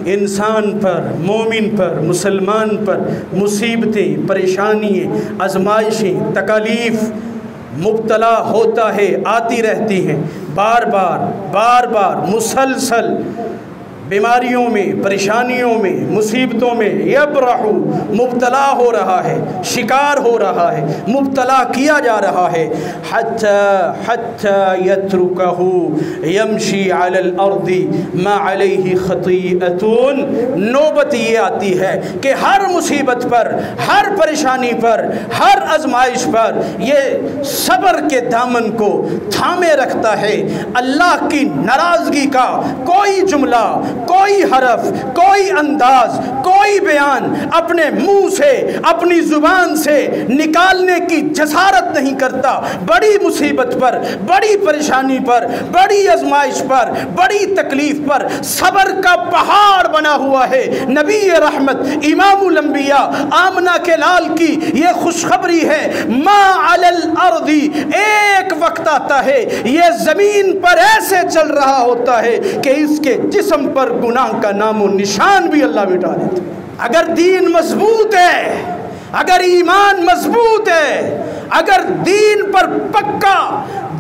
انسان پر، مومن پر، مسلمان پر مصیبتیں، پریشانیاں، آزمائشیں، تکالیف مبتلا ہوتا ہے، آتی رہتی ہیں، بار بار مسلسل بیماریوں میں، پریشانیوں میں، مصیبتوں میں یبرح، مبتلا ہو رہا ہے، شکار ہو رہا ہے، مبتلا کیا جا رہا ہے، حتی یترکہ یمشی علی الارض ما علیہ خطیئۃ۔ نوبت یہ آتی ہے کہ ہر مصیبت پر، ہر پریشانی پر، ہر آزمائش پر یہ صبر کے دامن کو تھامے رکھتا ہے، اللہ کی ناراضگی کا کوئی جملہ، کوئی حرف، کوئی انداز، کوئی بیان اپنے منہ سے، اپنی زبان سے نکالنے کی جسارت نہیں کرتا۔ بڑی مصیبت پر، بڑی پریشانی پر، بڑی آزمائش پر، بڑی تکلیف پر صبر کا پہاڑ بنا ہوا ہے۔ نبی رحمت امام الانبیاء آمنہ کے لال کی یہ خوشخبری ہے، ما علی الارض، ایک وقت آتا ہے یہ زمین پر ایسے چل رہا ہوتا ہے کہ اس کے جسم پر گناہ کا نام و نشان بھی اللہ مٹا دیتا ہے۔ اگر دین مضبوط ہے، اگر ایمان مضبوط ہے، اگر دین پر پکا،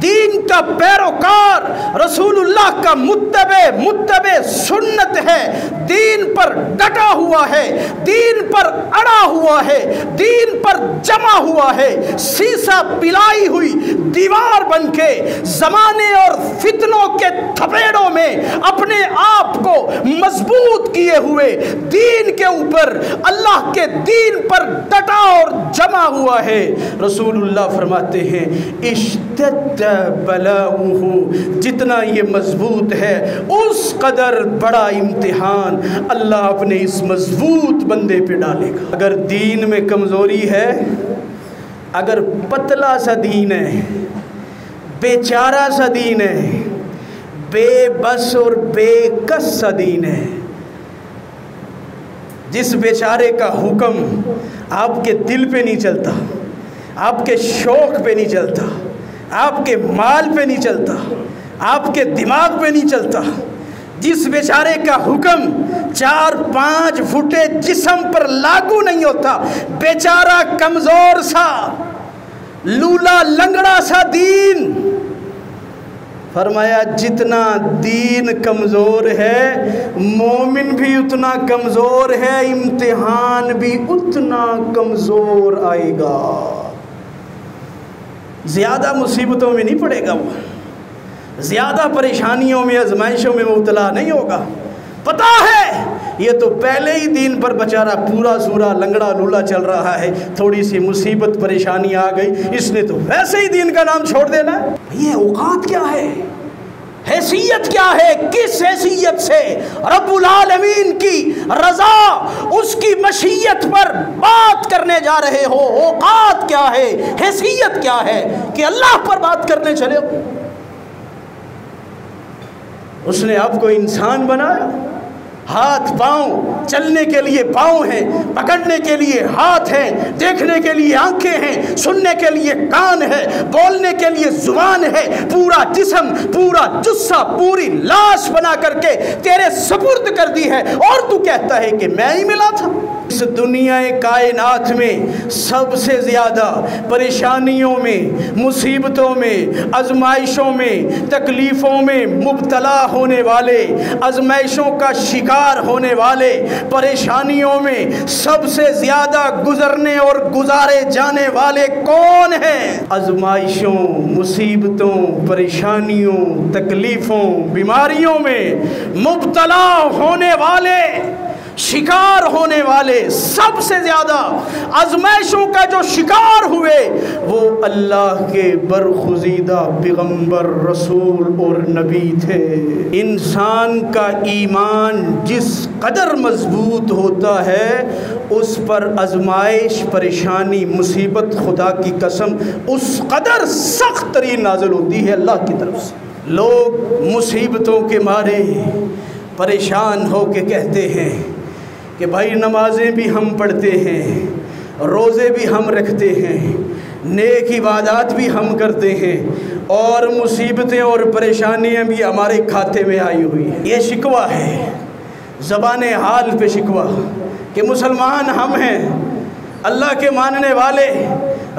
دین کا پیروکار، رسول اللہ کا متبع سنت ہے، دین پر ڈٹا ہوا ہے، دین پر اڑا ہوا ہے، دین پر جمع ہوا ہے، سیسا پلائی ہوئی دیوار بن کے زمانے اور فتنوں کے تھپیڑوں میں اپنے آپ کو مضبوط کیے ہوئے دین کے اوپر، اللہ کے دین پر ڈٹا اور جمع ہوا ہے، رسول اللہ فرماتے ہیں اشتد بلاؤہ، جتنا یہ مضبوط ہے اس قدر بڑا امتحان اللہ اپنے اس مضبوط بندے پہ ڈالے گا۔ اگر دین میں کمزوری ہے، اگر پتلا سا دین ہے، بیچارہ سا دین ہے، بے بس اور بے کس سا دین ہے، جس بیچارے کا حکم آپ کے دل پہ نہیں چلتا، آپ کے شوق پہ نہیں چلتا، آپ کے مال پہ نہیں چلتا، آپ کے دماغ پہ نہیں چلتا، جس بیچارے کا حکم 4-5 فٹے جسم پر لاگو نہیں ہوتا، بیچارہ کمزور سا، لولا لنگڑا سا دین، فرمایا جتنا دین کمزور ہے مومن بھی اتنا کمزور ہے، امتحان بھی اتنا کمزور آئے گا۔ زیادہ مصیبتوں میں نہیں پڑے گا، وہ زیادہ پریشانیوں میں، آزمائشوں میں مبتلا نہیں ہوگا۔ پتہ ہے یہ تو پہلے ہی دین پر بیچارہ پورا سورا لنگڑا لولا چل رہا ہے، تھوڑی سی مصیبت پریشانی آ گئی، اس نے تو ویسے ہی دین کا نام چھوڑ دینا ہے۔ یہ اوقات کیا ہے، حیثیت کیا ہے، کس حیثیت سے رب العالمین کی رضا، اس کی مشیت پر بات کرنے جا رہے ہو؟ اوقات کیا ہے، حیثیت کیا ہے کہ اللہ پر بات کرنے چلے ہو؟ اس نے آپ کو انسان بنایا، ہاتھ پاؤں، چلنے کے لیے پاؤں ہیں، پکڑنے کے لیے ہاتھ ہیں، دیکھنے کے لیے آنکھیں ہیں، سننے کے لیے کان ہے، بولنے کے لیے زبان ہے، پورا جسم، پورا جثہ، پوری لاش بنا کر کے تیرے سپرد کر دی ہے، اور تو کہتا ہے کہ میں ہی ملا تھا۔ اس دنیا کائنات میں سب سے زیادہ پریشانیوں میں، مصیبتوں میں، آزمائشوں میں، تکلیفوں میں مبتلا ہونے والے، آزمائشوں کا شکار ہونے والے، پریشانیوں میں سب سے زیادہ گزرنے اور گزارے جانے والے کون ہیں؟ آزمائشوں، مصیبتوں، پریشانیوں، تکلیفوں، بیماریوں میں مبتلا ہونے والے، شکار ہونے والے، سب سے زیادہ آزمائشوں کا جو شکار ہوئے وہ اللہ کے برگزیدہ پیغمبر، رسول اور نبی تھے۔ انسان کا ایمان جس قدر مضبوط ہوتا ہے اس پر آزمائش، پریشانی، مصیبت خدا کی قسم اس قدر سخت ترین نازل ہوتی ہے اللہ کی طرف سے۔ لوگ مصیبتوں کے مارے پریشان ہو کے کہتے ہیں کہ بھائی نمازیں بھی ہم پڑھتے ہیں، روزے بھی ہم رکھتے ہیں، نیک عبادات بھی ہم کرتے ہیں، اور مصیبتیں اور پریشانیاں بھی ہمارے کھاتے میں آئی ہوئی ہیں۔ یہ شکوہ ہے، زبان حال پہ شکوہ کہ مسلمان ہم ہیں، اللہ کے ماننے والے،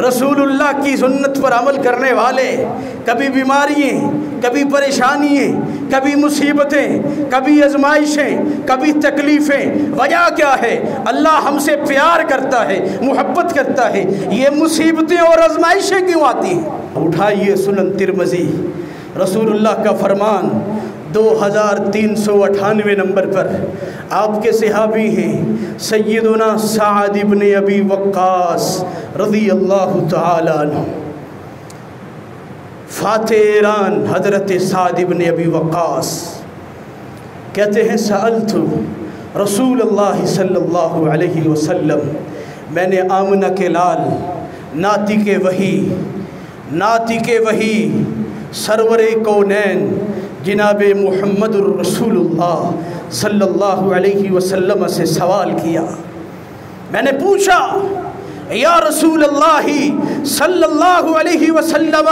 رسول اللہ کی سنت پر عمل کرنے والے، کبھی بیماریاں، کبھی پریشانیاں، کبھی مصیبتیں، کبھی آزمائشیں، کبھی تکلیفیں۔ وجہ کیا ہے؟ اللہ ہم سے پیار کرتا ہے، محبت کرتا ہے، یہ مصیبتیں اور آزمائشیں کیوں آتی ہیں؟ اٹھائیے سنن ترمذی، رسول اللہ کا فرمان 2398 نمبر پر، آپ کے صحابی ہیں سیدنا سعد بن ابی وقاص رضی اللہ تعالی عنہ، فاتح ایران حضرت سعد بن ابی وقاص کہتے ہیں سألت رسول اللہ صلی اللہ علیہ وسلم، میں نے آمنہ کے لال ناطق وحی سرور کونین جناب محمد الرسول اللہ صلی اللہ علیہ وسلم سے سوال کیا۔ میں نے پوچھا یا رسول اللہ صلی اللہ علیہ وسلم،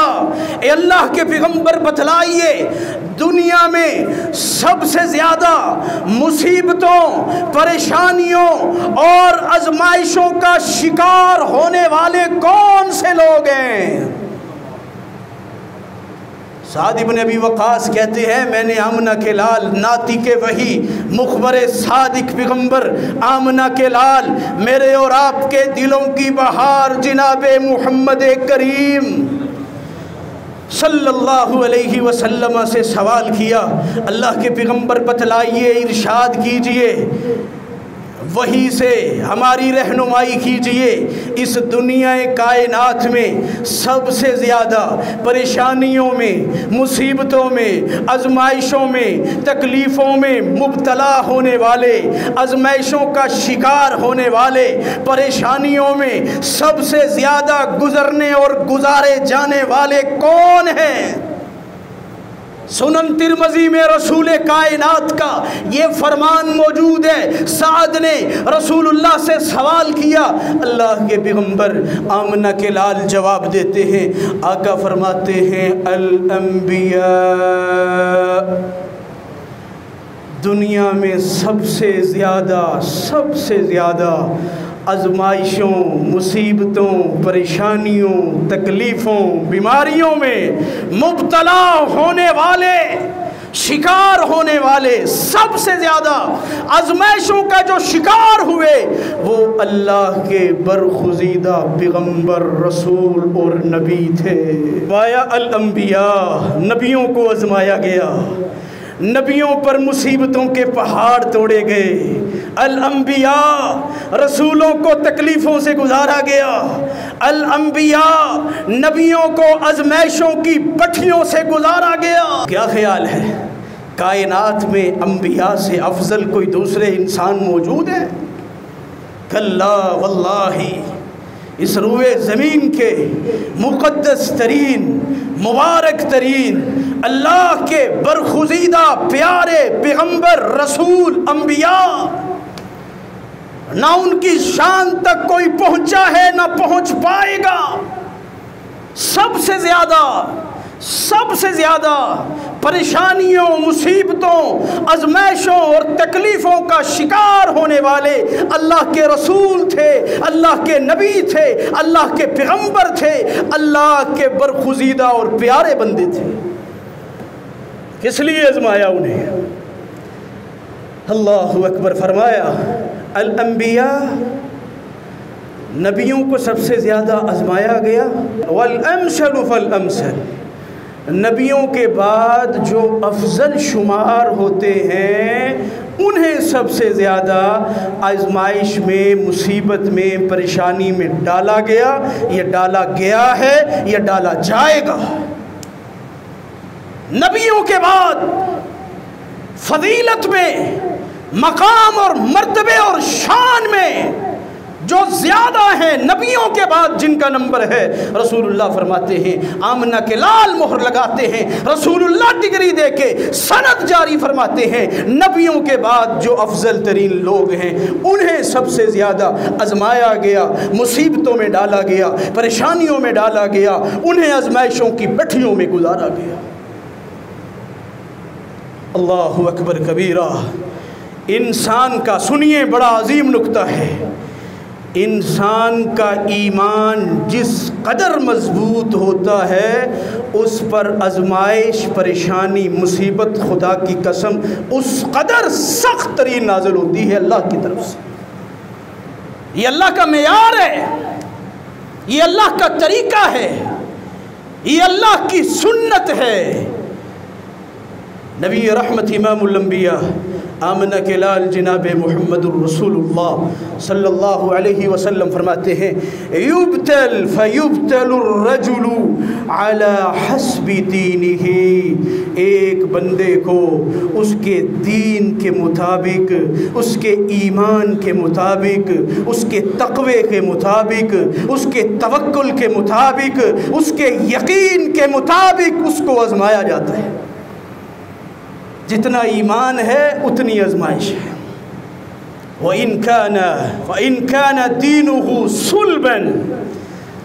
اے اللہ کے پیغمبر بتلائیے دنیا میں سب سے زیادہ مصیبتوں، پریشانیوں اور آزمائشوں کا شکار ہونے والے کون سے لوگ ہیں؟ سعد بن ابی وقاص کہتے ہیں میں نے آمنہ کے لال ناطق وحی مخبر صادق پیغمبر آمنہ کے لال میرے اور آپ کے دلوں کی بہار جناب محمد کریم صلی اللہ علیہ وسلم سے سوال کیا، اللہ کے پیغمبر بتلائیے، ارشاد کیجئے، وہی سے ہماری رہنمائی کیجئے، اس دنیا کائنات میں سب سے زیادہ پریشانیوں میں، مصیبتوں میں، آزمائشوں میں، تکلیفوں میں مبتلا ہونے والے، آزمائشوں کا شکار ہونے والے، پریشانیوں میں سب سے زیادہ گزرنے اور گزارے جانے والے کون ہیں؟ سنن ترمذی میں رسول کائنات کا یہ فرمان موجود ہے۔ سعد نے رسول اللہ سے سوال کیا، اللہ کے پیغمبر آمنہ کے لال جواب دیتے ہیں، آقا فرماتے ہیں الانبیاء، دنیا میں سب سے زیادہ آزمائشوں، مصیبتوں، پریشانیوں، تکلیفوں، بیماریوں میں مبتلا ہونے والے، شکار ہونے والے، سب سے زیادہ آزمائشوں کا جو شکار ہوئے وہ اللہ کے برگزیدہ پیغمبر، رسول اور نبی تھے۔ وایا الانبیاء، نبیوں کو آزمایا گیا، نبیوں پر مصیبتوں کے پہاڑ توڑے گئے، الانبیاء رسولوں کو تکلیفوں سے گزارا گیا، الانبیاء نبیوں کو آزمائشوں کی پٹھیوں سے گزارا گیا۔ کیا خیال ہے کائنات میں انبیاء سے افضل کوئی دوسرے انسان موجود ہے؟ کلا واللہ، اس روئے زمین کے مقدس ترین، مبارک ترین، اللہ کے برگزیدہ پیارے پیغمبر، رسول، انبیاء، نہ ان کی شان تک کوئی پہنچا ہے نہ پہنچ پائے گا۔ سب سے زیادہ پریشانیوں، مصیبتوں، آزمائشوں اور تکلیفوں کا شکار ہونے والے اللہ کے رسول تھے، اللہ کے نبی تھے، اللہ کے پیغمبر تھے، اللہ کے برگزیدہ اور پیارے بندے تھے۔ کس لیے آزمایا انہیں؟ اللہ اکبر، فرمایا الانبیاء، نبیوں کو سب سے زیادہ آزمایا گیا، والامثل فالامثل، نبیوں کے بعد جو افضل شمار ہوتے ہیں انہیں سب سے زیادہ آزمائش میں، مصیبت میں، پریشانی میں ڈالا گیا، یہ ڈالا گیا ہے، یہ ڈالا جائے گا۔ نبیوں کے بعد فضیلت میں، مقام اور مرتبے اور شان میں جو زیادہ ہیں، نبیوں کے بعد جن کا نمبر ہے، رسول اللہ فرماتے ہیں، آمنہ کے لال مہر لگاتے ہیں، رسول اللہ ڈگری دے کے سند جاری فرماتے ہیں، نبیوں کے بعد جو افضل ترین لوگ ہیں انہیں سب سے زیادہ آزمایا گیا، مصیبتوں میں ڈالا گیا، پریشانیوں میں ڈالا گیا، انہیں آزمائشوں کی بٹھیوں میں گزارا گیا۔ اللہ اکبر کبیرہ۔ انسان کا، سنیے بڑا عظیم نکتہ ہے، انسان کا ایمان جس قدر مضبوط ہوتا ہے اس پر آزمائش، پریشانی، مصیبت خدا کی قسم اس قدر سخت ترین نازل ہوتی ہے اللہ کی طرف سے۔ یہ اللہ کا معیار ہے، یہ اللہ کا طریقہ ہے، یہ اللہ کی سنت ہے۔ نبی رحمت امام الانبیاء آمنہ کے لال جناب محمد الرسول اللہ صلی اللہ علیہ وسلم فرماتے ہیں یبتل فیبتل الرجل علی حسب دینہ، ایک بندے کو اس کے دین کے مطابق، اس کے ایمان کے مطابق، اس کے تقوی کے مطابق، اس کے توکل کے مطابق، اس کے یقین کے مطابق اس کو آزمایا جاتا ہے۔ جتنا ایمان ہے اتنی آزمائش ہے۔ وَإِن كَانَ دِينُهُ صُلْبًا،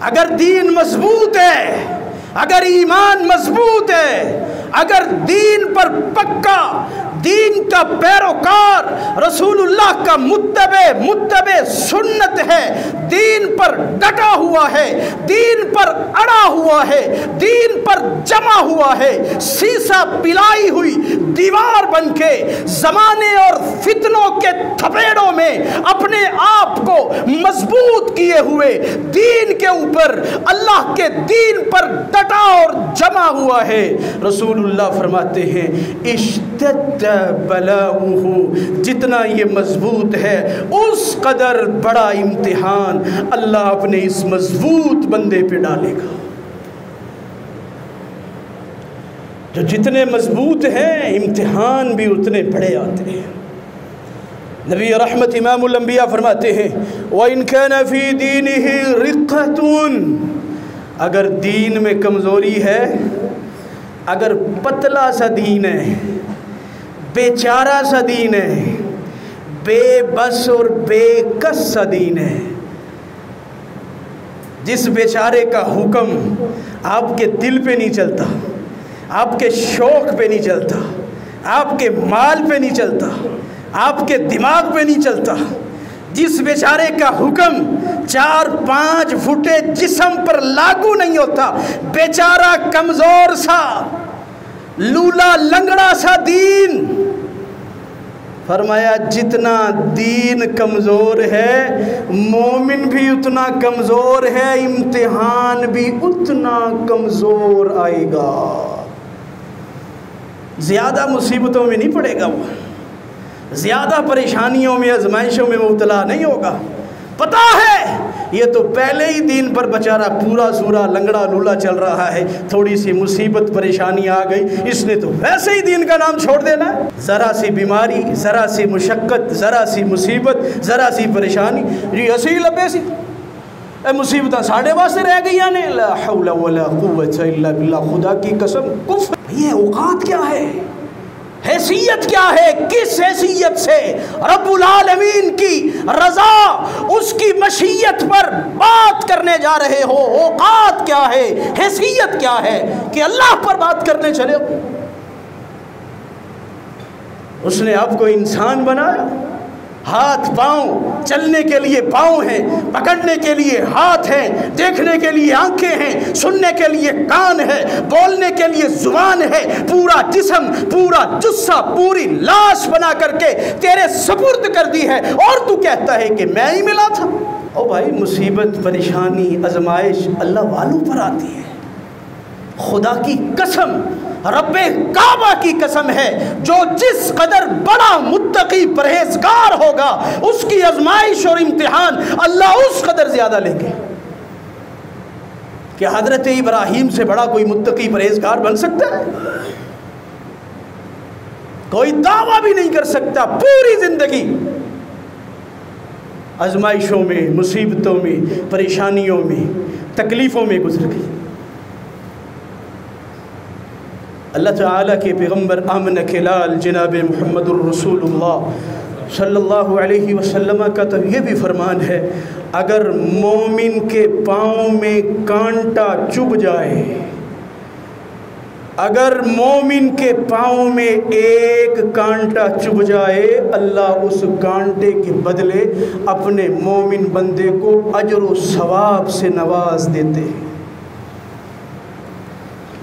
اگر دین مضبوط ہے، اگر ایمان مضبوط ہے، اگر دین پر پکا، دین کا پیروکار، رسول اللہ کا متبع سنت ہے، دین پر ڈٹا ہوا ہے، دین پر اڑا ہوا ہے، دین پر جمع ہوا ہے، سیسا پلائی ہوئی دیوار بن کے زمانے اور فتنوں کے تھپیڑوں میں اپنے آپ کو مضبوط کیے ہوئے دین کے اوپر، اللہ کے دین پر ڈٹا اور جمع ہوا ہے، رسول اللہ فرماتے ہیں اشتد بلاؤہ، جتنا یہ مضبوط ہے اس قدر بڑا امتحان اللہ اپنے اس مضبوط بندے پہ ڈالے گا۔ جو جتنے مضبوط ہیں امتحان بھی اتنے بڑے آتے ہیں۔ نبی رحمت امام الانبیاء فرماتے ہیں وَإِن كَانَ فِي دِينِهِ رِقَّةٌ، اگر دین میں کمزوری ہے، اگر پتلا سا دین ہے، بیچارہ سا دین ہے، بے بس اور بے کس سا دین ہے، جس بیچارے کا حکم آپ کے دل پہ نہیں چلتا، آپ کے شوق پہ نہیں چلتا، آپ کے مال پہ نہیں چلتا، آپ کے دماغ پہ نہیں چلتا، جس بیچارے کا حکم 4-5 فٹے جسم پر لاگو نہیں ہوتا، بیچارہ کمزور سا لولا لنگڑا سا دین، فرمایا جتنا دین کمزور ہے مومن بھی اتنا کمزور ہے، امتحان بھی اتنا کمزور آئے گا، زیادہ مصیبتوں میں نہیں پڑے گا، وہ زیادہ پریشانیوں میں، آزمائشوں میں مبتلا نہیں ہوگا۔ پتہ ہے یہ تو پہلے ہی دین پر بیچارہ پورا سورا لنگڑا لولا چل رہا ہے، تھوڑی سی مصیبت پریشانی آ گئی، اس نے تو ویسے ہی دین کا نام چھوڑ دینا ہے۔ ذرا سی بیماری، ذرا سی مشقت، ذرا سی مصیبت، ذرا سی پریشانی، جی اسی لبے سی مصیبتیں ساڑھے واسطے رہ گئی نے، لا حول ولا قوت الا باللہ، خدا کی قسم کفر۔ یہ اوقات کیا ہے، حیثیت کیا ہے، کس حیثیت سے رب العالمین کی رضا، اس کی مشیت پر بات کرنے جا رہے ہو، اوقات کیا ہے، حیثیت کیا ہے کہ اللہ پر بات کرنے چلے ہو۔ اس نے آپ کو انسان بنایا، ہاتھ پاؤں، چلنے کے لیے پاؤں ہیں، پکڑنے کے لیے ہاتھ ہیں، دیکھنے کے لیے آنکھیں ہیں، سننے کے لیے کان ہے، بولنے کے لیے زبان ہے، پورا جسم، پورا جثہ، پوری لاش بنا کر کے تیرے سپرد کر دی ہے، اور تو کہتا ہے کہ میں ہی ملا تھا۔ او بھائی مصیبت، پریشانی، آزمائش اللہ والوں پر آتی ہے۔ خدا کی قسم، رب کعبہ کی قسم ہے، جو جس قدر بڑا متقی پرہیزگار ہوگا اس کی آزمائش اور امتحان اللہ اس قدر زیادہ لیں گے۔ کیا حضرت ابراہیم سے بڑا کوئی متقی پرہیزگار بن سکتا ہے؟ کوئی دعویٰ بھی نہیں کر سکتا۔ پوری زندگی آزمائشوں میں، مصیبتوں میں، پریشانیوں میں، تکلیفوں میں گزر گئی۔ اللہ تعالیٰ کے پیغمبر آمنہ کے لال جناب محمد الرسول اللہ صلی اللہ علیہ وسلم کا تو یہ بھی فرمان ہے، اگر مومن کے پاؤں میں کانٹا چبھ جائے اگر مومن کے پاؤں میں ایک کانٹا چبھ جائے اللہ اس کانٹے کے بدلے اپنے مومن بندے کو اجر و ثواب سے نواز دیتے ہیں۔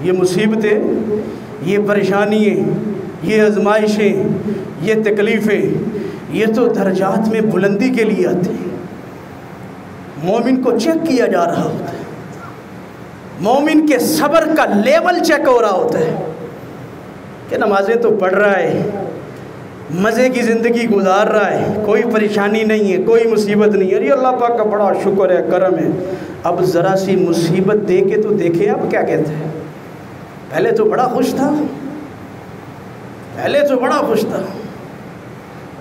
یہ مصیبتیں، یہ پریشانیاں، یہ آزمائشیں، یہ تکلیفیں، یہ تو درجات میں بلندی کے لیے آتے ہیں۔ مومن کو چیک کیا جا رہا ہوتا ہے، مومن کے صبر کا لیول چیک ہو رہا ہوتا ہے کہ نمازیں تو پڑھ رہا ہے، مزے کی زندگی گزار رہا ہے، کوئی پریشانی نہیں ہے، کوئی مصیبت نہیں ہے، ارے اللہ پاک کا بڑا شکر ہے، کرم ہے۔ اب ذرا سی مصیبت دے کے تو دیکھیں اب کیا کہتے ہیں۔ پہلے تو بڑا خوش تھا، پہلے تو بڑا خوش تھا۔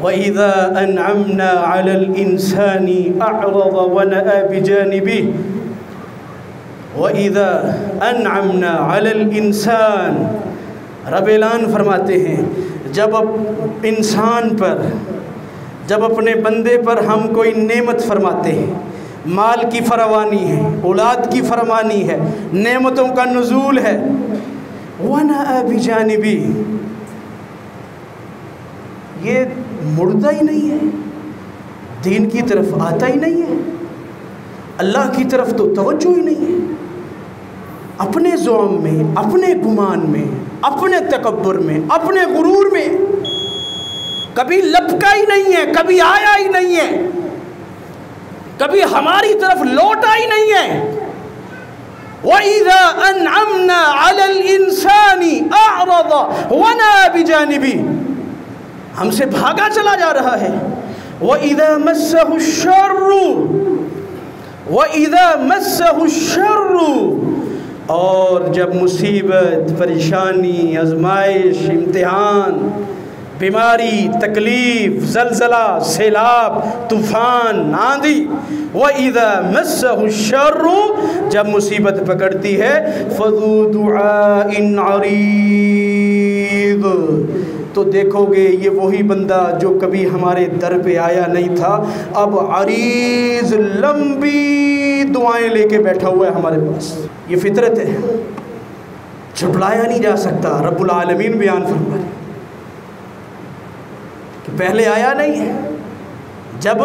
وَإِذَا أَنْعَمْنَا عَلَى الْإِنسَانِ أَعْرَضَ وَنَأَى بِجَانِبِهِ وَإِذَا أَنْعَمْنَا عَلَى الْإِنسَانِ، رب اعلان فرماتے ہیں جب اب انسان پر، جب اپنے بندے پر ہم کوئی نعمت فرماتے ہیں، مال کی فراوانی ہے، اولاد کی فراوانی ہے، نعمتوں کا نزول ہے، وَنَأَى بِجَانِبِهِ، یہ مڑتا ہی نہیں ہے، دین کی طرف آتا ہی نہیں ہے، اللہ کی طرف تو توجہ ہی نہیں ہے، اپنے زعم میں، اپنے گمان میں، اپنے تکبر میں، اپنے غرور میں، کبھی لپکا ہی نہیں ہے، کبھی آیا ہی نہیں ہے، کبھی ہماری طرف لوٹا ہی نہیں ہے۔ وَإِذَا أَنْعَمْنَا عَلَى الْإِنسَانِ أَعْرَضَ وَنَأَى بِجَانِبِهِ، ہم سے بھاگا چلا جا رہا ہے۔ وَإِذَا مَسَّهُ الشَّرُّ وَإِذَا مَسَّهُ الشَّرُّ، اور جب مصیبت، پریشانی، آزمائش، امتحان، بیماری، تکلیف، زلزلہ، سیلاب، طوفان، آندھی، وَإِذَا مَسَّهُ الشَّرُّ، جب مصیبت پکڑتی ہے، فَذُو دُعَاءٍ عَرِيضٍ، تو دیکھو گے یہ وہی بندہ جو کبھی ہمارے در پہ آیا نہیں تھا، اب عریض، لمبی دعائیں لے کے بیٹھا ہوا ہے ہمارے پاس۔ یہ فطرت ہے، چھپلایا نہیں جا سکتا۔ رب العالمین بیان فرما رہے کہ پہلے آیا نہیں ہے، جب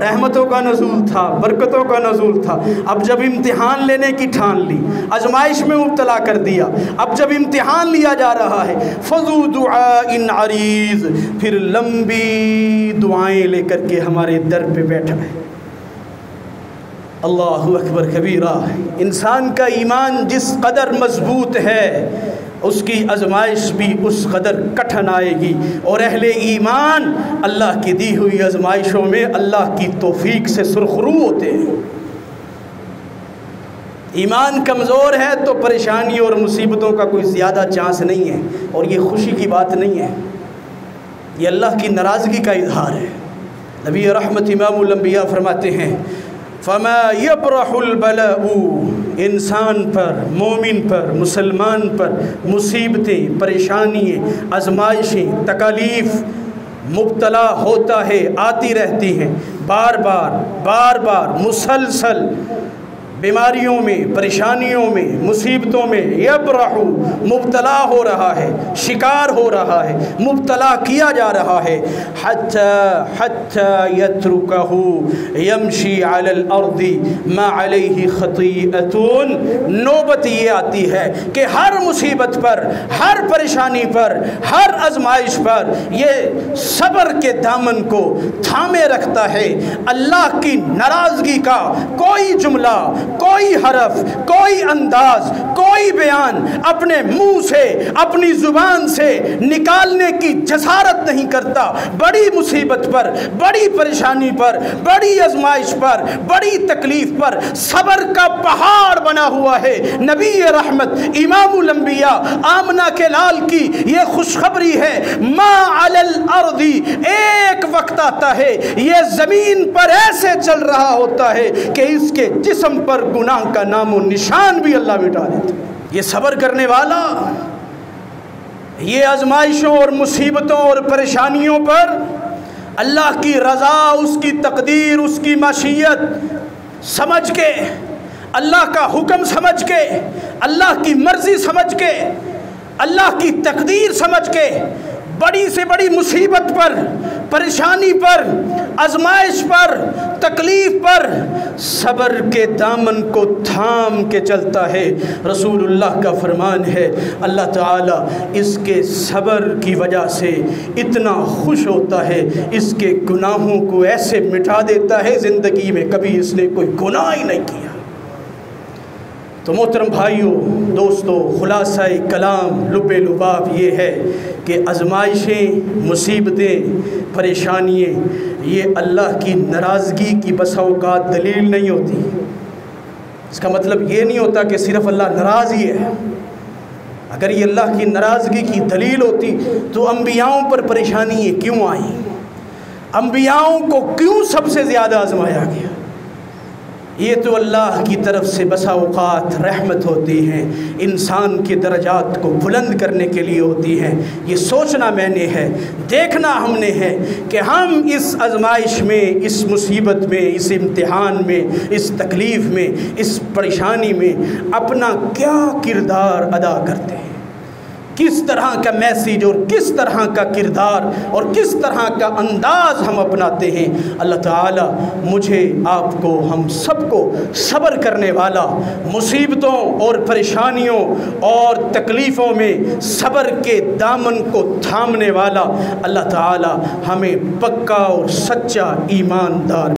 رحمتوں کا نزول تھا، برکتوں کا نزول تھا، اب جب امتحان لینے کی ٹھان لی، آزمائش میں مبتلا کر دیا، اب جب امتحان لیا جا رہا ہے، فَذُو دُعَاءٍ عَرِيضٍ، پھر لمبی دعائیں لے کر کے ہمارے در پہ بیٹھا ہے۔ اللہ اکبر کبیرہ۔ انسان کا ایمان جس قدر مضبوط ہے اس کی آزمائش بھی اس قدر کٹھن آئے گی، اور اہل ایمان اللہ کی دی ہوئی آزمائشوں میں اللہ کی توفیق سے سرخرو ہوتے ہیں۔ ایمان کمزور ہے تو پریشانی اور مصیبتوں کا کوئی زیادہ چانس نہیں ہے، اور یہ خوشی کی بات نہیں ہے، یہ اللہ کی ناراضگی کا اظہار ہے۔ نبی رحمت امام الانبیاء فرماتے ہیں فَمَا يَبْرَحُ الْبَلَاءُ، انسان پر، مومن پر، مسلمان پر مصیبتیں، پریشانیاں، آزمائشیں، تکالیف مبتلا ہوتا ہے، آتی رہتی ہیں، بار بار مسلسل بیماریوں میں، پریشانیوں میں، مصیبتوں میں، یبرح، مبتلا ہو رہا ہے، شکار ہو رہا ہے، مبتلا کیا جا رہا ہے، حتی یترکہ یمشی علی الارض ما علیہ خطیئۃ، نوبت یہ آتی ہے کہ ہر مصیبت پر، ہر پریشانی پر، ہر آزمائش پر یہ صبر کے دامن کو تھامے رکھتا ہے، اللہ کی ناراضگی کا کوئی جملہ، کوئی حرف، کوئی انداز، کوئی بیان اپنے منہ سے، اپنی زبان سے نکالنے کی جسارت نہیں کرتا۔ بڑی مصیبت پر، بڑی پریشانی پر، بڑی آزمائش پر، بڑی تکلیف پر صبر کا پہاڑ بنا ہوا ہے۔ نبی رحمت امام الانبیاء آمنہ کے لال کی یہ خوشخبری ہے، ما علی الارض، ایک وقت آتا ہے یہ زمین پر ایسے چل رہا ہوتا ہے کہ اس کے جسم پر گناہ کا نام و نشان بھی اللہ مٹا دیتا ہے۔ یہ صبر کرنے والا یہ آزمائشوں اور مصیبتوں اور پریشانیوں پر اللہ کی رضا، اس کی تقدیر، اس کی مشیت سمجھ کے، اللہ کا حکم سمجھ کے، اللہ کی مرضی سمجھ کے اللہ کی تقدیر سمجھ کے بڑی سے بڑی مصیبت پر، پریشانی پر، آزمائش پر، تکلیف پر صبر کے دامن کو تھام کے چلتا ہے۔ رسول اللہ کا فرمان ہے اللہ تعالیٰ اس کے صبر کی وجہ سے اتنا خوش ہوتا ہے، اس کے گناہوں کو ایسے مٹا دیتا ہے، زندگی میں کبھی اس نے کوئی گناہ ہی نہیں کیا۔ تو محترم بھائیوں، دوستو، خلاصہ کلام لب لباب یہ ہے کہ آزمائشیں، مصیبتیں، پریشانیاں یہ اللہ کی ناراضگی کی بسا اوقات دلیل نہیں ہوتی۔ اس کا مطلب یہ نہیں ہوتا کہ صرف اللہ ناراض ہی ہے۔ اگر یہ اللہ کی ناراضگی کی دلیل ہوتی تو انبیاؤں پر پریشانیاں کیوں آئیں؟ انبیاؤں کو کیوں سب سے زیادہ آزمایا گیا؟ یہ تو اللہ کی طرف سے بسا اوقات رحمت ہوتی ہیں، انسان کے درجات کو بلند کرنے کے لیے ہوتی ہیں۔ یہ سوچنا میں نے ہے، دیکھنا ہم نے ہے کہ ہم اس آزمائش میں، اس مصیبت میں، اس امتحان میں، اس تکلیف میں، اس پریشانی میں اپنا کیا کردار ادا کرتے ہیں، کس طرح کا میسیج اور کس طرح کا کردار اور کس طرح کا انداز ہم اپناتے ہیں۔ اللہ تعالیٰ مجھے، آپ کو، ہم سب کو صبر کرنے والا، مصیبتوں اور پریشانیوں اور تکلیفوں میں صبر کے دامن کو تھامنے والا اللہ تعالیٰ ہمیں پکا اور سچا ایماندار